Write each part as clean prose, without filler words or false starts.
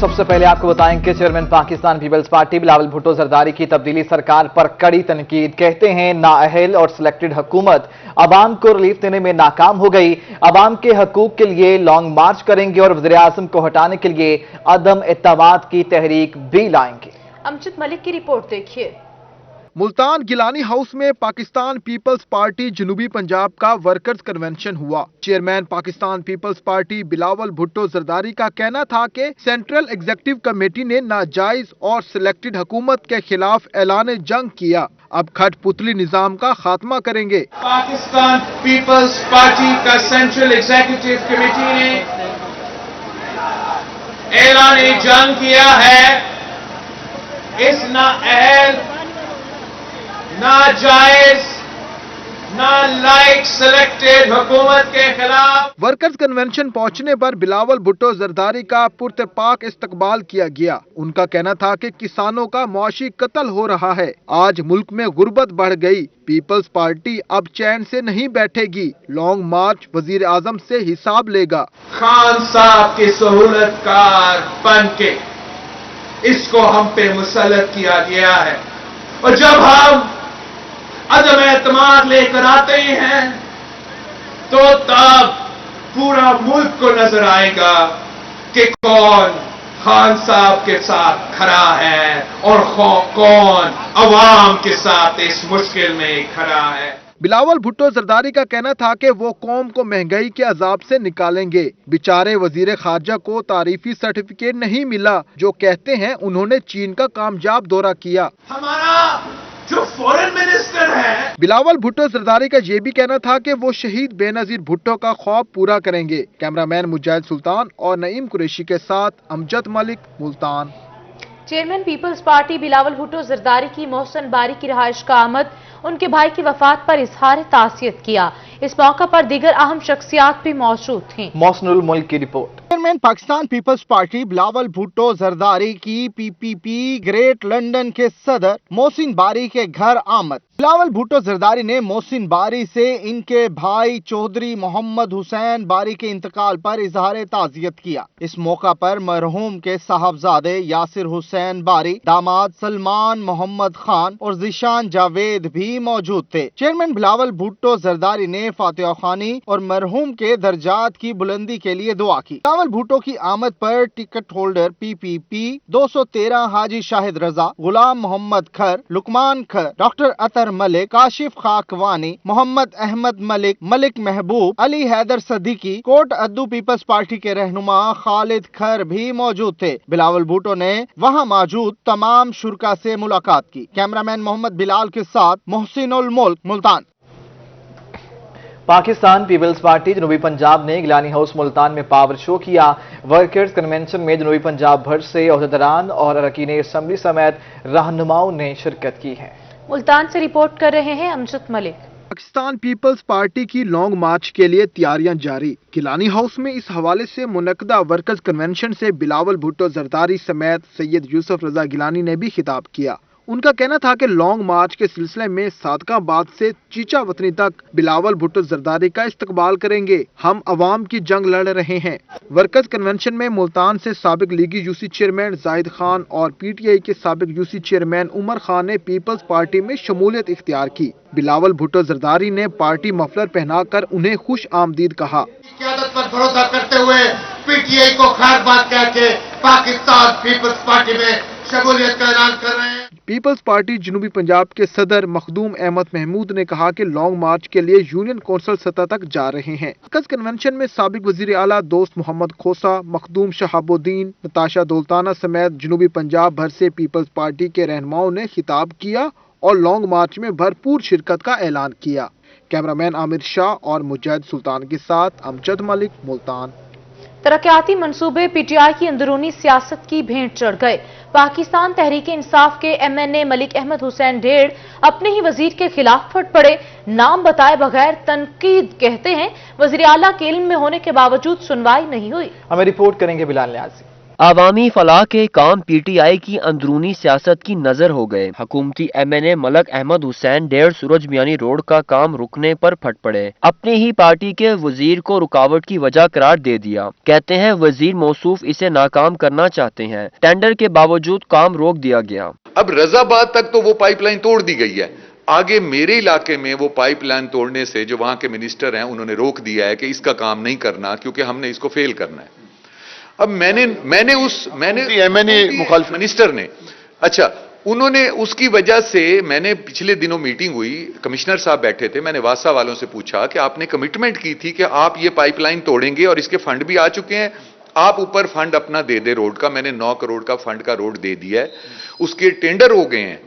सबसे पहले आपको बताएंगे चेयरमैन पाकिस्तान पीपल्स पार्टी बिलावल भुट्टो जरदारी की तब्दीली सरकार पर कड़ी तनकीद। कहते हैं नाअहल और सिलेक्टेड हुकूमत अवाम को रिलीफ देने में नाकाम हो गई। अवाम के हकूक के लिए लॉन्ग मार्च करेंगे और वज़ीर आज़म को हटाने के लिए अदम इत्तेमाद की तहरीक भी लाएंगे। अमजद मलिक की रिपोर्ट देखिए। मुल्तान गिलानी हाउस में पाकिस्तान पीपल्स पार्टी जनूबी पंजाब का वर्कर्स कन्वेंशन हुआ। चेयरमैन पाकिस्तान पीपल्स पार्टी बिलावल भुट्टो जरदारी का कहना था कि सेंट्रल एग्जीक्यूटिव कमेटी ने नाजायज और सिलेक्टेड हुकूमत के खिलाफ ऐलान जंग किया। अब खटपुतली निजाम का खात्मा करेंगे। पाकिस्तान पीपल्स पार्टी का सेंट्रल एग्जीक्यूटिव कमेटी ने ऐलान जंग किया है। इस नाअहल, नाजायज, नालायक सिलेक्टेड हुकूमत के खिलाफ वर्कर्स कन्वेंशन पहुंचने पर बिलावल भुट्टो जरदारी का पुरतपाक इस्तकबाल किया गया। उनका कहना था कि किसानों का मुआशी कत्ल हो रहा है। आज मुल्क में गुर्बत बढ़ गई। पीपल्स पार्टी अब चैन से नहीं बैठेगी। लॉन्ग मार्च वजीर आजम से हिसाब लेगा। खान साहब के सहूलतकार बन के इसको हम पे मुसल्लत किया गया है, और जब हम अदम एतमाद लेकर आते हैं तो तब पूरा मुल्क को नजर आएगा कि कौन खान साहब के साथ खड़ा है और कौन अवाम के साथ इस मुश्किल में खड़ा है। बिलावल भुट्टो जरदारी का कहना था कि वो कौम को महंगाई के अजाब से निकालेंगे। बेचारे वजीर खारजा को तारीफी सर्टिफिकेट नहीं मिला, जो कहते हैं उन्होंने चीन का कामयाब दौरा किया। हमारा जो फॉरेन मिनिस्टर है बिलावल भुट्टो जरदारी का ये भी कहना था कि वो शहीद बेनजीर भुट्टो का ख्वाब पूरा करेंगे। कैमरामैन मुजाहिद सुल्तान और नईम कुरैशी के साथ अमजद मलिक, मुल्तान। चेयरमैन पीपल्स पार्टी बिलावल भुट्टो जरदारी की मोहसन बारी की रिहाइश का आमद उनके भाई की वफात पर इजहार तासियत किया। इस मौका पर दीगर अहम शख्सियात भी मौजूद थीं। मोहसिनुल मुल्क की रिपोर्ट। चेयरमैन पाकिस्तान पीपल्स पार्टी बिलावल भुट्टो जरदारी की पीपीपी ग्रेट लंदन के सदर मोहसिन बारी के घर आमद। बिलावल भुट्टो जरदारी ने मोहसिन बारी से इनके भाई चौधरी मोहम्मद हुसैन बारी के इंतकाल पर इजहार ताजियत किया। इस मौका पर मरहूम के साहबजादे यासिर हुसैन बारी, दामाद सलमान मोहम्मद खान और जिशान जावेद भी मौजूद थे। चेयरमैन बिलावल भुट्टो जरदारी ने फातिहा खानी और मरहूम के दर्जात की बुलंदी के लिए दुआ की। बिलावल भुट्टो की आमद पर टिकट होल्डर पीपीपी 213 हाजी शाहिद रजा, गुलाम मोहम्मद खर, लुकमान खर, डॉक्टर अतर मलिक, काशिफ खाकवानी, मोहम्मद अहमद मलिक, मलिक महबूब, अली हैदर सदीकी, कोट अद्दू पीपल्स पार्टी के रहनुमा खालिद खर भी मौजूद थे। बिलावल भुट्टो ने वहां मौजूद तमाम शुरका से मुलाकात की। कैमरामैन मोहम्मद बिलाल के साथ मोहसिनुल मुल्क, मुल्तान। पाकिस्तान पीपल्स पार्टी जनूबी पंजाब ने गिलानी हाउस मुल्तान में पावर शो किया। वर्कर्स कन्वेंशन में जनूबी पंजाब भर से ओहदेदारान और अरकान असम्बली समेत रहनुमाओं ने शिरकत की है। मुल्तान से रिपोर्ट कर रहे हैं अमजद मलिक। पाकिस्तान पीपल्स पार्टी की लॉन्ग मार्च के लिए तैयारियां जारी। गिलानी हाउस में इस हवाले से मुनक्किदा वर्कर्स कन्वेंशन से बिलावल भुट्टो जरदारी समेत सैयद यूसुफ रजा गिलानी ने भी खिताब किया। उनका कहना था कि लॉन्ग मार्च के सिलसिले में सादकाबाद से चीचा वतनी तक बिलावल भुट्टो जरदारी का इस्तकबाल करेंगे। हम अवाम की जंग लड़ रहे हैं। वर्कर्स कन्वेंशन में मुल्तान से साबिक लीगी यूसी चेयरमैन जाहिद खान और पीटीआई के साबिक यूसी चेयरमैन उमर खान ने पीपल्स पार्टी में शमूलियत इख्तियार की। बिलावल भुट्टो जरदारी ने पार्टी मफलर पहनाकर उन्हें खुश आमदीद कहा। क़यादत पर भरोसा करते हुए पीटीआई को खैर बात कह के पाकिस्तान पीपल्स पार्टी में शमूलियत का ऐलान कर रहे हैं। पीपल्स पार्टी जनूबी पंजाब के सदर मखदूम अहमद महमूद ने कहा कि लॉन्ग मार्च के लिए यूनियन कौंसिल सतह तक जा रहे हैं। वर्कर्स कन्वेंशन में साबिक वजीर आला दोस्त मोहम्मद खोसा, मखदूम शहाबुद्दीन, नताशा दौलताना समेत जनूबी पंजाब भर से पीपल्स पार्टी के रहनुमाओं ने खिताब किया और लॉन्ग मार्च में भरपूर शिरकत का ऐलान किया। कैमरामैन आमिर शाह और मुजाहिद सुल्तान के साथ अमजद मलिक, मुल्तान। तरक्याती मंसूबे पीटीआई की अंदरूनी सियासत की भेंट चढ़ गए। पाकिस्तान तहरीक इंसाफ के एमएनए मलिक अहमद हुसैन ढेड़ अपने ही वजीर के खिलाफ फट पड़े। नाम बताए बगैर तनकीद। कहते हैं वजीर आला के इल्म में होने के बावजूद सुनवाई नहीं हुई। हमें रिपोर्ट करेंगे बिलाल न्याज़ी। عوامی فلاح کے کام پی ٹی آئی کی اندرونی سیاست کی نظر ہو گئے۔ حکومتی ایم این اے ملک احمد حسین ڈھیڑ سورج میانی روڈ کا کام رکنے پر پھٹ پڑے، اپنی ہی پارٹی کے وزیر کو رکاوٹ کی وجہ قرار دے دیا۔ کہتے ہیں وزیر موصوف اسے ناکام کرنا چاہتے ہیں، ٹینڈر کے باوجود کام روک دیا گیا۔ اب رضا آباد تک تو وہ پائپ لائن توڑ دی گئی ہے، آگے میرے علاقے میں وہ پائپ لائن توڑنے سے جو وہاں کے منسٹر ہیں انہوں نے روک دیا ہے کہ اس کا کام نہیں کرنا کیونکہ ہم نے اس کو فیل کرنا ہے۔ اب میں نے مخالف منسٹر نے اچھا انہوں نے اس کی وجہ سے میں نے پچھلے دنوں میٹنگ ہوئی، کمشنر صاحب بیٹھے تھے، میں نے واسا والوں سے پوچھا کہ آپ نے کمٹمنٹ کی تھی کہ آپ یہ پائپ لائن توڑیں گے اور اس کے فنڈ بھی آ چکے ہیں، آپ اوپر فنڈ اپنا دے دے روڈ کا۔ میں نے 9 کروڑ کا فنڈ کا روڈ دے دیا ہے، اس کے ٹینڈر ہو گئے ہیں۔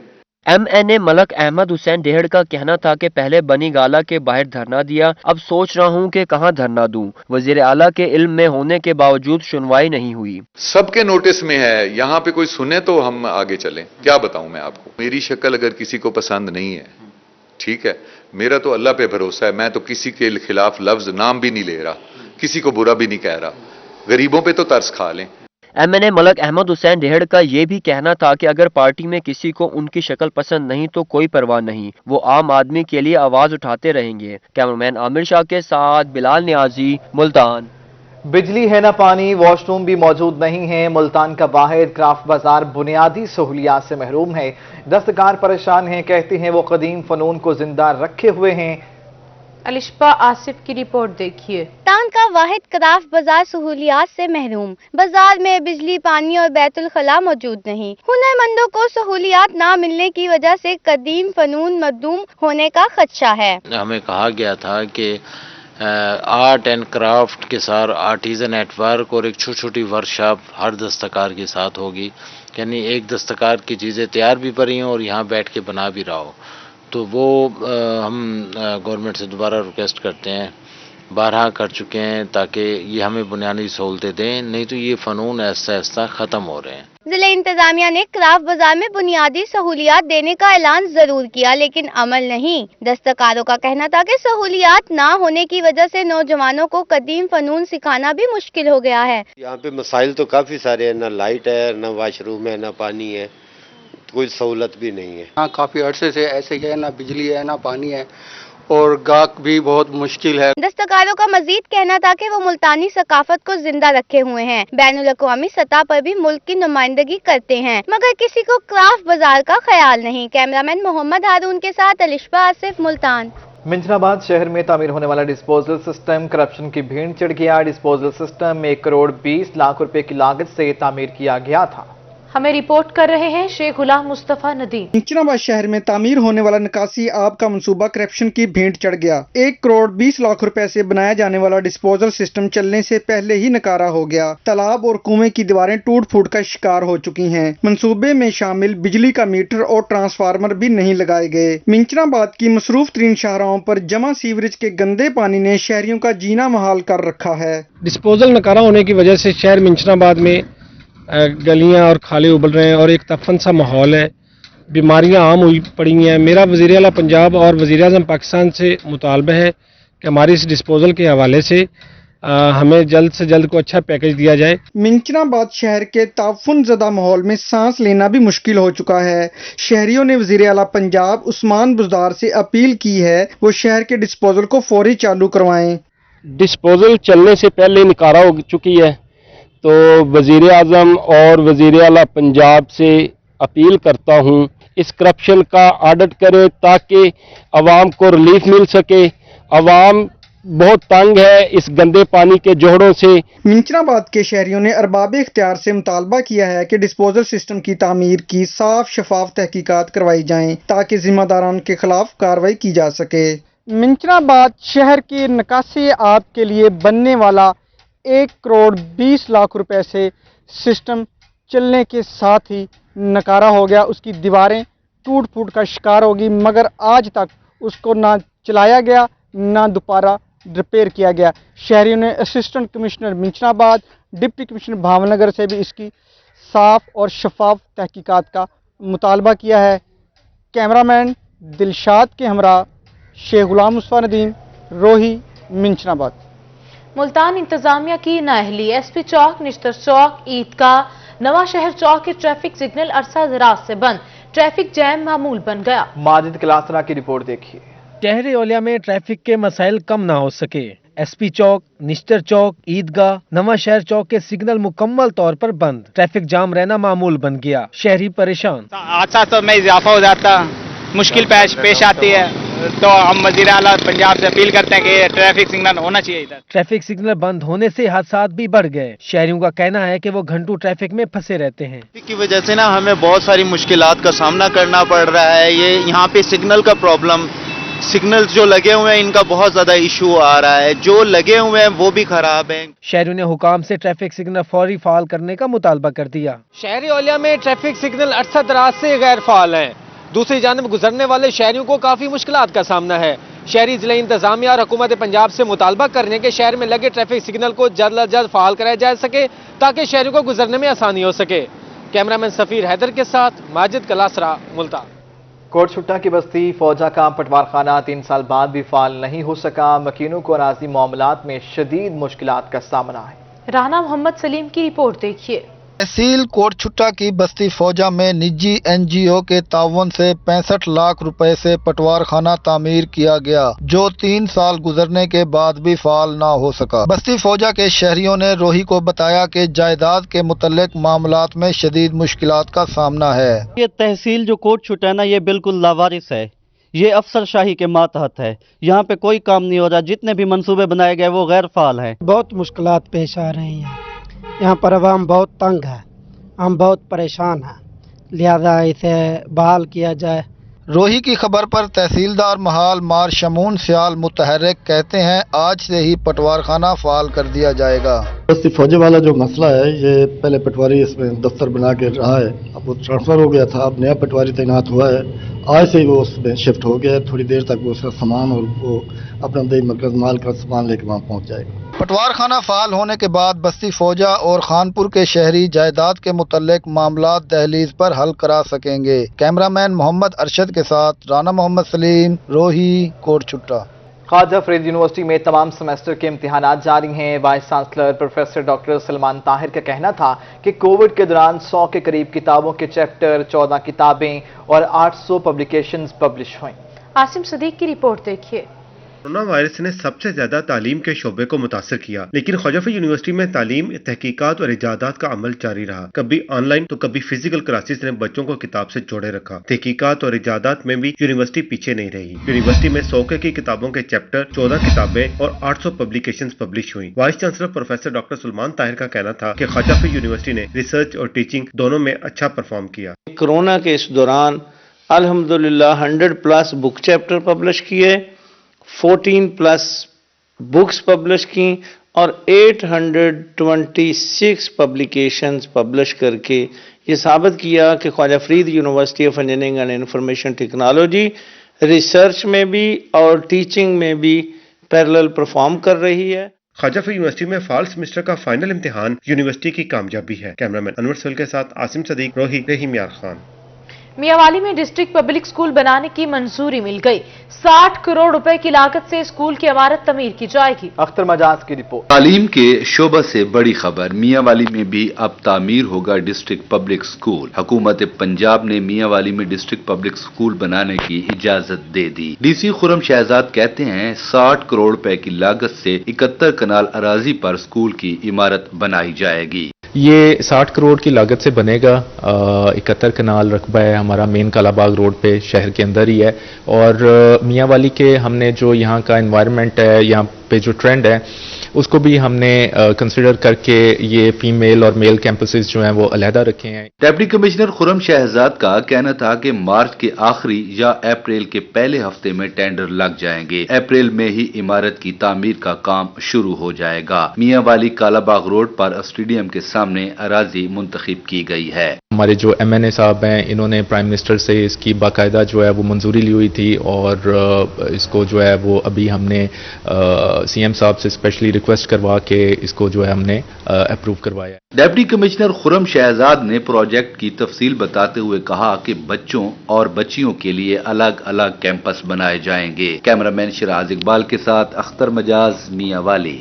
ایم این اے ملک احمد حسین ڈھیڑ کا کہنا تھا کہ پہلے بنی گالہ کے باہر دھرنا دیا، اب سوچ رہا ہوں کہ کہاں دھرنا دوں۔ وزیر اعلیٰ کے علم میں ہونے کے باوجود سنوائی نہیں ہوئی۔ سب کے نوٹس میں ہے، یہاں پہ کوئی سنے تو ہم آگے چلیں۔ کیا بتاؤں میں آپ کو، میری شکل اگر کسی کو پسند نہیں ہے، ٹھیک ہے، میرا تو اللہ پہ بھروسہ ہے، میں تو کسی کے خلاف لفظ نام بھی نہیں لے رہا، کسی کو برا بھی نہیں کہہ رہا، غریبوں پہ تو ترس کھا لیں۔ ایم این اے ملک احمد حسین ڈھیڑ کا یہ بھی کہنا تھا کہ اگر پارٹی میں کسی کو ان کی شکل پسند نہیں تو کوئی پرواہ نہیں، وہ عام آدمی کے لیے آواز اٹھاتے رہیں گے۔ کیمرمین عامر شاہ کے ساتھ بلال نیازی، ملتان۔ بجلی ہے نہ پانی، واش روم بھی موجود نہیں ہیں۔ ملتان کا واحد کرافٹ بازار بنیادی سہولیات سے محروم ہے، دستکار پریشان ہیں، کہتے ہیں وہ قدیم فنون کو زندہ رکھے ہوئے ہیں۔ الشپا آصف کی رپورٹ دیکھیے۔ ملتان کا واحد کرافٹ بازار سہولیات سے محروم، بازار میں بجلی، پانی اور بیت الخلاء موجود نہیں۔ ہنرمندوں کو سہولیات نہ ملنے کی وجہ سے قدیم فنون معدوم ہونے کا خدشہ ہے۔ ہمیں کہا گیا تھا کہ آرٹ اینڈ کرافٹ کے ساتھ آرٹیزن نیٹ ورک اور ایک چھوٹی چھوٹی ورکشاپ ہر دستکار کے ساتھ ہوگی، یعنی ایک دستکار کی چیزیں تیار بھی پڑی ہوں اور یہاں بیٹھ کے بنا بھی رہا ہو۔ تو وہ ہم گورنمنٹ سے دوبارہ ریکویسٹ کرتے ہیں، بارہا کر چکے ہیں تاکہ یہ ہمیں بنیادی سہولتیں دیں، نہیں تو یہ فنون ایسا ایسا ختم ہو رہے ہیں۔ ضلع انتظامیہ نے کرافٹ بازار میں بنیادی سہولیات دینے کا اعلان ضرور کیا لیکن عمل نہیں۔ دستکاروں کا کہنا تھا کہ سہولیات نہ ہونے کی وجہ سے نوجوانوں کو قدیم فنون سکھانا بھی مشکل ہو گیا ہے۔ یہاں پہ مسائل تو کافی سارے ہیں، نہ لائٹ ہے، نہ واش روم ہے، نہ پانی ہے، کوئی سہولت بھی نہیں ہے۔ ہاں کافی عرصے سے ایسے ہی ہے، نہ بجلی ہے نہ پانی ہے اور گاہک بھی بہت مشکل ہے۔ دستکاروں کا مزید کہنا تھا کہ وہ ملتانی ثقافت کو زندہ رکھے ہوئے ہیں، بین الاقوامی سطح پر بھی ملک کی نمائندگی کرتے ہیں، مگر کسی کو کرافٹ بازار کا خیال نہیں۔ کیمرامین محمد ہارون کے ساتھ الشپا آصف، ملتان۔ منجرآباد شہر میں تعمیر ہونے والا ڈسپوزل سسٹم کرپشن کی بھیڑ چڑھ گیا۔ ڈسپوزل سسٹم 1 کروڑ 20 لاکھ روپے کی لاگت سے تعمیر کیا گیا تھا۔ ہمیں رپورٹ کر رہے ہیں شیخ غلام مصطفیٰ ندیم۔ منجرآباد شہر میں تعمیر ہونے والا نکاسی آب کا منصوبہ کرپشن کی بھینٹ چڑھ گیا۔ 1 کروڑ 20 لاکھ روپے سے بنایا جانے والا ڈسپوزل سسٹم چلنے سے پہلے ہی نکارا ہو گیا۔ تالاب اور کنویں کی دیواریں ٹوٹ پھوٹ کا شکار ہو چکی ہیں۔ منصوبے میں شامل بجلی کا میٹر اور ٹرانسفارمر بھی نہیں لگائے گئے۔ منجرآباد کی مصروف ترین شاہراہوں پر جمع سیوریج کے گندے پانی نے شہریوں کا جینا محال کر رکھا ہے۔ ڈسپوزل نکارا ہونے کی وجہ سے شہر منجرآباد میں گلیاں اور کھالے ابل رہے ہیں اور ایک تفن سا ماحول ہے، بیماریاں عام ہوئی پڑی ہیں۔ میرا وزیر اعلیٰ پنجاب اور وزیر اعظم پاکستان سے مطالبہ ہے کہ ہماری اس ڈسپوزل کے حوالے سے ہمیں جلد سے جلد کو اچھا پیکج دیا جائے۔ منجرآباد شہر کے تعفن زدہ ماحول میں سانس لینا بھی مشکل ہو چکا ہے۔ شہریوں نے وزیر اعلیٰ پنجاب عثمان بزدار سے اپیل کی ہے وہ شہر کے ڈسپوزل کو فوری چالو کروائیں۔ ڈسپوزل چلنے سے پہلے نکارا ہو چکی ہے، تو وزیر اعظم اور وزیر اعلیٰ پنجاب سے اپیل کرتا ہوں اس کرپشن کا آڈٹ کرے تاکہ عوام کو ریلیف مل سکے۔ عوام بہت تنگ ہے اس گندے پانی کے جوہڑوں سے۔ منجرآباد کے شہریوں نے ارباب اختیار سے مطالبہ کیا ہے کہ ڈسپوزل سسٹم کی تعمیر کی صاف شفاف تحقیقات کروائی جائیں تاکہ ذمہ داران کے خلاف کارروائی کی جا سکے۔ منجرآباد شہر کی نکاسی آب کے لیے بننے والا 1 کروڑ 20 لاکھ روپے سے سسٹم چلنے کے ساتھ ہی نکارا ہو گیا، اس کی دیواریں ٹوٹ پھوٹ کا شکار ہوگی، مگر آج تک اس کو نہ چلایا گیا نہ دوبارہ ریپیئر کیا گیا۔ شہریوں نے assistant commissioner Minchinabad, deputy commissioner Bahawalnagar سے بھی اس کی صاف اور شفاف تحقیقات کا مطالبہ کیا ہے۔ کیمرامین دلشاد کے ہمراہ شیخ غلام مصطفیٰ ندیم، روہی، منجرآباد۔ मुल्तान इंतजामिया की नाअहली, एसपी चौक, निश्तर चौक, ईदगाह, नवा शहर चौक के ट्रैफिक सिग्नल अरसा दराज से बंद, ट्रैफिक जैम मामूल बन गया। माजिद क्लासरा की रिपोर्ट देखिए। शहर ओलिया में ट्रैफिक के मसाइल कम ना हो सके। एसपी चौक, निश्तर चौक, ईदगाह, नवा शहर चौक के सिग्नल मुकम्मल तौर पर बंद, ट्रैफिक जाम रहना मामूल बन गया, शहरी परेशान। हादसा तो में इजाफा हो जाता, मुश्किल पेश आती है, तो हम वज़ीर आला पंजाब से अपील करते हैं कि ट्रैफिक सिग्नल होना चाहिए इधर। ट्रैफिक सिग्नल बंद होने से हादसात भी बढ़ गए। शहरियों का कहना है कि वो घंटों ट्रैफिक में फंसे रहते हैं। की वजह से ना हमें बहुत सारी मुश्किलात का सामना करना पड़ रहा है। ये यहाँ पे सिग्नल का प्रॉब्लम, सिग्नल्स जो लगे हुए हैं इनका बहुत ज्यादा इशू आ रहा है, जो लगे हुए हैं वो भी खराब हैं। शहरियों ने हुकाम से ट्रैफिक सिग्नल फौरी फाल करने का मुतालबा कर दिया। शहरी ओलिया में ट्रैफिक सिग्नल अरसा दराज से गैर फाल है। दूसरी जानब गुजरने वाले शहरियों को काफी मुश्किलात का सामना है। शहरी जिला इंतजामिया और हुकूमत पंजाब से मुतालबा कर रहे हैं कि शहर में लगे ट्रैफिक सिग्नल को जल्द अज जल्द फाल कराया जा सके ताकि शहरियों को गुजरने में आसानी हो सके। कैमरामैन सफीर हैदर के साथ माजिद कलासरा, मुल्तान। कोटछुट्टा की बस्ती फौजा का पटवारखाना 3 साल बाद भी फाल नहीं हो सका। मकीनों को अराजी मामलात में शदीद मुश्किलात का सामना है। राना मोहम्मद सलीम की रिपोर्ट देखिए। तहसील कोटछुट्टा की बस्ती फौजा में निजी एनजीओ के ताउन से 65 लाख रुपए से पटवारखाना तामीर किया गया, जो 3 साल गुजरने के बाद भी फाल ना हो सका। बस्ती फौजा के शहरियों ने रोही को बताया कि जायदाद के मुतल्लिक मामलात में शदीद मुश्किलात का सामना है। ये तहसील जो कोटछुट्टा है ना, ये बिल्कुल लावारिस है, ये अफसरशाही के मातहत है। यहाँ पे कोई काम नहीं हो रहा, जितने भी मंसूबे बनाए गए वो गैर फाल है। बहुत मुश्किलात पेश आ रही हैं, यहाँ पर अवाम बहुत तंग है, हम बहुत परेशान हैं, लिहाजा इसे बहाल किया जाए। रोही की खबर पर तहसीलदार महाल मार शमून सियाल मुतहर्रिक कहते हैं आज से ही पटवारखाना फाल कर दिया जाएगा। बस्ती फौजे वाला जो मसला है, ये पहले पटवारी इसमें दफ्तर बना के रहा है, अब वो ट्रांसफर हो गया था, अब नया पटवारी तैनात हुआ है, आज से ही वो उसमें शिफ्ट हो गया। थोड़ी देर तक वो उसका सामान और वो अपना दही मरकज माल का सामान लेके वहाँ पहुँच जाएगा। पटवारखाना फाल होने के बाद बस्ती फौजा और खानपुर के शहरी जायदाद के मुतल्लिक मामलात दहलीज पर हल करा सकेंगे। कैमरामैन मोहम्मद अरशद के साथ राना मोहम्मद सलीम, रोही, कोटछुट्टा। ख्वाजा फरीद यूनिवर्सिटी में तमाम सेमेस्टर के इम्तिहानात जारी हैं। Vice chancellor professor doctor Salman Tahir का कहना था कि कोविड के दौरान 100 के करीब किताबों के चैप्टर, 14 किताबें और 800 पब्लिकेशंस पब्लिश हुई। आसिम सदीक की रिपोर्ट देखिए। कोरोना वायरस ने सबसे ज्यादा तालीम के शोबे को मुतासर किया, लेकिन ख्वाजा फरीद यूनिवर्सिटी में तालीम, तहकीकात और इजादात का अमल जारी रहा। कभी ऑनलाइन तो कभी फिजिकल क्लासेस ने बच्चों को किताब से जोड़े रखा। तहकीकात और इजादात में भी यूनिवर्सिटी पीछे नहीं रही। यूनिवर्सिटी में 100 की किताबों के चैप्टर, 14 किताबें और 800 पब्लिकेशंस पब्लिश हुई। Vice chancellor professor doctor Salman Tahir का कहना था कि ख्वाजा फरीद यूनिवर्सिटी ने रिसर्च और टीचिंग दोनों में अच्छा परफॉर्म किया। कोरोना के इस दौरान अल्हम्दुलिल्लाह 100+ बुक चैप्टर पब्लिश किए, 14+ बुक्स पब्लिश की और 826 पब्लिकेशंस पब्लिश करके ये साबित किया कि Khwaja Farid university of engineering and information technology research में भी और टीचिंग में भी पैरेलल परफॉर्म कर रही है। ख्वाजा फरीद यूनिवर्सिटी में फॉल सेमेस्टर का फाइनल इम्तिहान यूनिवर्सिटी की कामयाबी है। कैमरामैन अनवर सोहेल के साथ आसिम सदीक, रोही, रहीम यार खान। मियांवाली में डिस्ट्रिक्ट पब्लिक स्कूल बनाने की मंजूरी मिल गई। 60 करोड़ रुपए की लागत से स्कूल की इमारत तमीर की जाएगी। अख्तर मजाज की रिपोर्ट। तालीम के शोबा से बड़ी खबर, मियांवाली में भी अब तामीर होगा डिस्ट्रिक्ट पब्लिक स्कूल। हुकूमत पंजाब ने मियांवाली में डिस्ट्रिक्ट पब्लिक स्कूल बनाने की इजाजत दे दी। डीसी खुरम शहजाद कहते हैं 60 करोड़ रुपए की लागत से 71 कनाल अराजी पर स्कूल की इमारत बनाई जाएगी। ये 60 करोड़ की लागत से बनेगा। 71 कनाल रकबा है हमारा, मेन कालाबाग रोड पे, शहर के अंदर ही है। और मियांवाली के हमने जो यहाँ का एनवायरनमेंट है, यहाँ पे जो ट्रेंड है, उसको भी हमने कंसिडर करके ये फीमेल और मेल कैंपसेस जो हैं वो अलहदा रखे हैं। डिप्टी कमिश्नर खुरम शहजाद का कहना था कि मार्च के आखिरी या अप्रैल के पहले हफ्ते में टेंडर लग जाएंगे। अप्रैल में ही इमारत की तामीर का काम शुरू हो जाएगा। मियांवाली कालाबाग रोड पर स्टेडियम के सामने अराजी मुंतखब की गई है। हमारे जो MNA साहब हैं, इन्होंने प्राइम मिनिस्टर से इसकी बाकायदा जो है वो मंजूरी ली हुई थी और इसको जो है वो अभी हमने CM साहब से स्पेशली रिक्वेस्ट करवा के इसको जो है हमने अप्रूव करवाया। डिप्टी कमिश्नर खुरम शहजाद ने प्रोजेक्ट की तफसील बताते हुए कहा कि बच्चों और बच्चियों के लिए अलग अलग कैंपस बनाए जाएंगे। कैमरामैन शिराज इकबाल के साथ अख्तर मजाज, मियांवाली।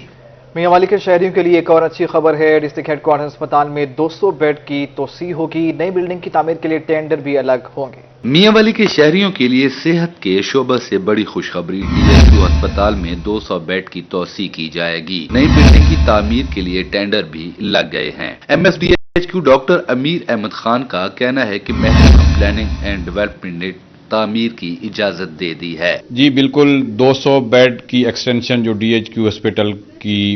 मियांवाली के शहरियों के लिए एक और अच्छी खबर है। डिस्ट्रिक्ट हेडक्वार्टर अस्पताल में 200 बेड की तोसी होगी। नई बिल्डिंग की तामीर के लिए टेंडर भी अलग होंगे। मियांवाली के शहरियों के लिए सेहत के शोबे से बड़ी खुशखबरी। DHQ अस्पताल में 200 बेड की तोसी की जाएगी। नई बिल्डिंग की तामीर के लिए टेंडर भी लग गए हैं। MSDHQ डॉक्टर अमीर अहमद खान का कहना है कि महकमा प्लानिंग एंड डेवलपमेंट ने तामीर की इजाजत दे दी है। जी बिल्कुल, 200 बेड की एक्सटेंशन जो DHQ हॉस्पिटल की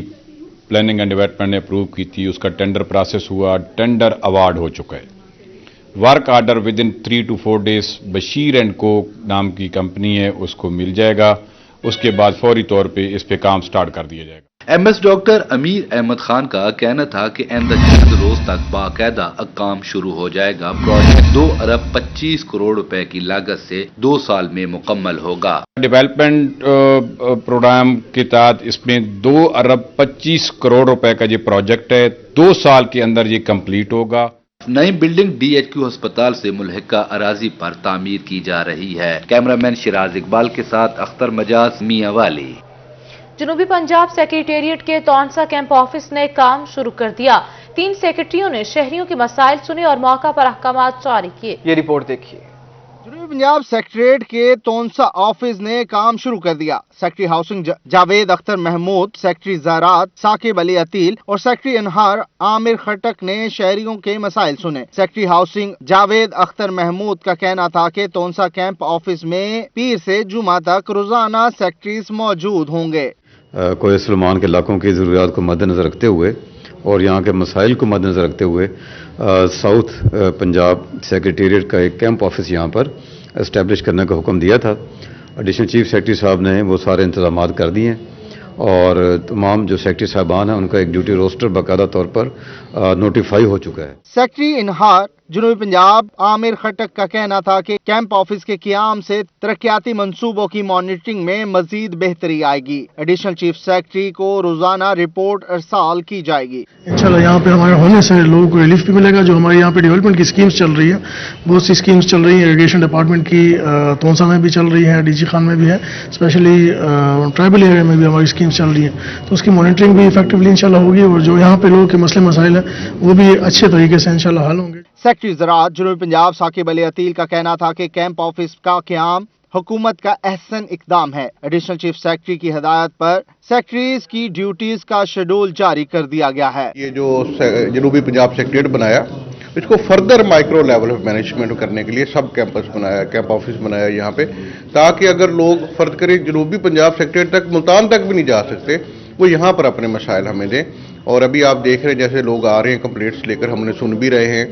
प्लानिंग एंड डेवलपमेंट ने अप्रूव की थी, उसका टेंडर प्रोसेस हुआ, टेंडर अवार्ड हो चुका है। Work order with in 3 to 4 days Bashir and को नाम की कंपनी है, उसको मिल जाएगा। उसके बाद फौरी तौर पे इस पे काम स्टार्ट कर दिया जाएगा। MS डॉक्टर अमीर अहमद खान का कहना था कि आइंदा चंद रोज तक बाकायदा काम शुरू हो जाएगा। प्रोजेक्ट 2 अरब 25 करोड़ रुपए की लागत से 2 साल में मुकम्मल होगा। डेवलपमेंट प्रोग्राम के तहत इसमें 2 अरब 25 करोड़ रुपए का ये प्रोजेक्ट है। 2 साल के अंदर ये कंप्लीट होगा। नई बिल्डिंग DHQ अस्पताल से मुल्हिका अराजी पर तामीर की जा रही है। कैमरामैन शिराज इकबाल के साथ अख्तर मजाज, मियांवाली। जनूबी पंजाब सेक्रेटेरिएट के तौनसा कैंप ऑफिस ने काम शुरू कर दिया। 3 सेक्रेटरियों ने शहरियों के मसाइल सुने और मौका पर अहकामात जारी किए। ये रिपोर्ट देखिए। जनूबी पंजाब सेक्रेटेरिएट के तौनसा ऑफिस ने काम शुरू कर दिया। Secretary housing Javed Akhtar Mahmood, secretary ज़रात साकिब अली अतील और सेक्रेटरी अनहार आमिर खटक ने शहरियों के मसाइल सुने। सेक्रेटरी हाउसिंग जावेद अख्तर महमूद का कहना था कि तौनसा कैंप ऑफिस में पीर से जुमा तक रोजाना सेक्रेटरीज मौजूद होंगे। कोई सलमान के इलाकों की ज़रूरियात को मद्देनज़र रखते हुए और यहाँ के मसाइल को मद्देनज़र रखते हुए साउथ पंजाब सेक्रेटेरिएट का एक कैंप ऑफिस यहाँ पर इस्टेब्लिश करने का हुक्म दिया था। एडिशनल चीफ सेक्रेटरी साहब ने वो सारे इंतजामात कर दिए और तमाम जो सेक्रेटरी साहबान हैं उनका एक ड्यूटी रोस्टर बाकायदा तौर पर नोटिफाई हो चुका है। सेक्रेटरी इनहार जनूबी पंजाब आमिर खटक का कहना था कि कैंप ऑफिस के क़याम से तरक्याती मंसूबों की मॉनिटरिंग में मजीद बेहतरी आएगी। एडिशनल चीफ सेक्रेटरी को रोजाना रिपोर्ट अरसाल की जाएगी। इंशाल्लाह यहाँ पे हमारे होने से लोगों को रिलीफ भी मिलेगा। जो हमारे यहाँ पे डेवलपमेंट की स्कीम्स चल रही है, बहुत सी स्कीम्स चल रही है। इरिगेशन डिपार्टमेंट की तौनसा में भी चल रही है, DG खान में भी है, स्पेशली ट्राइबल एरिया में भी हमारी स्कीम्स चल रही है। तो उसकी मॉनिटरिंग भी इफेक्टिवली इंशाल्लाह होगी और जो यहाँ पे लोगों के मसले मसाइल है वो भी अच्छे तरीके से इंशाल्लाह हल होंगे। सेक्रेटरी ज़राअत जनूबी पंजाब साकिब अली अतील का कहना था कि कैंप ऑफिस का क़याम हुकूमत का अहसन इकदाम है। एडिशनल चीफ सेक्रेटरी की हिदायत पर सेक्रेटरीज की ड्यूटीज का शेड्यूल जारी कर दिया गया है। ये जो जनूबी पंजाब सेक्रेटेरिएट बनाया, इसको further micro level of management करने के लिए सब कैंपस बनाया, कैंप ऑफिस बनाया यहाँ पे, ताकि अगर लोग फर्ज करें जनूबी पंजाब सेक्रेटेरिएट तक, मुल्तान तक भी नहीं जा सकते, वो यहाँ पर अपने मसाइल हमें दें। और अभी आप देख रहे हैं जैसे लोग आ रहे हैं कंप्लेंट्स लेकर, हमने सुन भी रहे हैं,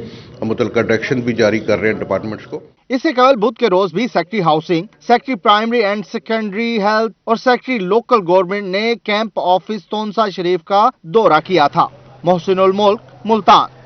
मुतल्लिका डायरेक्शन भी जारी कर रहे हैं डिपार्टमेंट्स को। इससे कल बुध के रोज भी secretary housing, secretary primary and secondary health और सेक्रेटरी लोकल गवर्नमेंट ने कैंप ऑफिस तौनसा शरीफ का दौरा किया था। मोहसिनुल मुल्क, मुल्तान।